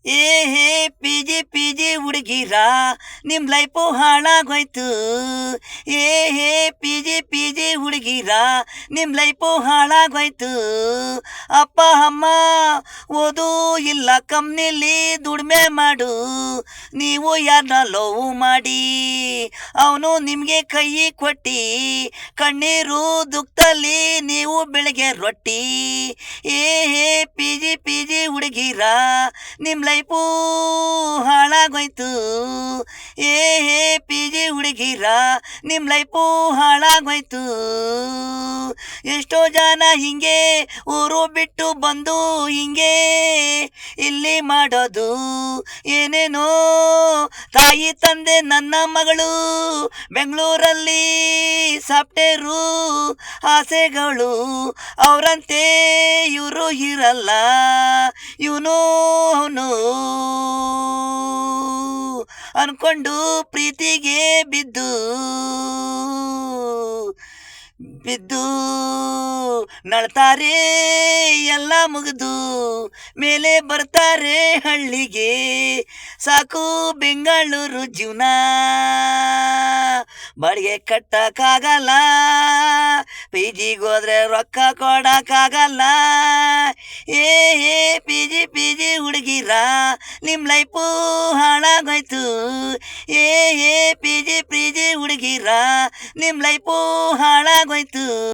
ಏ ಹೇ PG PG ಹುಡುಗಿರ ನಿಮ್ life ಹಾಳಾಗೋಯ್ತು. ಏ ಹೇ ಪಿಜಿ ಪಿಜಿ ಹುಡುಗಿರ ನಿಮ್ ಲೈಫು ಹಾಳಾಗೋಯ್ತು. ಅಪ್ಪ ಅಮ್ಮ ಓದು ಇಲ್ಲ ಕಂಪ್ನಿಲಿ ದುಡಿಮೆ ಮಾಡು. ನೀವು ಯಾರನ್ನ ಲವ್ ಮಾಡಿ ಅವನು ನಿಮಗೆ ಕೈ ಕೊಟ್ಟಿ ಕಣ್ಣೀರು ದುಃಖದಲ್ಲಿ ನೀವು ಬೆಳಗ್ಗೆ ರೊಟ್ಟಿ. ಏ ಹೇ ಪಿಜಿ ಪಿಜಿ ಹುಡುಗಿರ ನಿಮ್ ಲೈಫು ಹಾಳಾಗೋಯ್ತು. ಏ ಹೇ ಪಿಜಿ ಹುಡುಗಿರ ನಿಮ್ ಲೈಫು ಹಾಳಾಗೋಯ್ತು. ಎಷ್ಟೋ ಜನ ಹಿಂಗೆ ಊರು ಬಿಟ್ಟು ಬಂದು ಹಿಂಗೆ ಇಲ್ಲಿ ಮಾಡೋದು ಏನೇನೋ. ತಾಯಿ ತಂದೆ ನನ್ನ ಮಗಳು ಬೆಂಗಳೂರಲ್ಲಿ ಸಾಫ್ಟೇರು ಆಸೆಗಳು ಅವರಂತೆ ಇವರು ಇರಲ್ಲ. ಇವನು ಅವನು ಅನ್ಕೊಂಡು ಪ್ರೀತಿಗೆ ಬಿದ್ದು ಬಿದ್ದು ನಳ್ತಾರೆ ಎಲ್ಲ ಮುಗಿದು ಮೇಲೆ ಬರ್ತಾರೆ ಹಳ್ಳಿಗೆ. ಸಾಕು ಬೆಂಗಳೂರು ಜೀವನ ಬಾಡಿಗೆ ಕಟ್ಟಕ್ಕಾಗಲ್ಲ, ಪಿಜಿಗೋದ್ರೆ ರೊಕ್ಕ ಕೊಡಕ್ಕಾಗಲ್ಲ. ಏ ಏ ಪಿಜಿ ಪಿಜಿ ಹುಡುಗಿರ ನಿಮ್ ಲೈಫು ಹಾಳಾಗೋಯ್ತು. ಏ ಏ ಪಿಜಿ ಪಿಜಿ ಹುಡುಗಿರ ನಿಮ್ ಲೈಫು ಹಾಳಾಗೋಯ್ತು.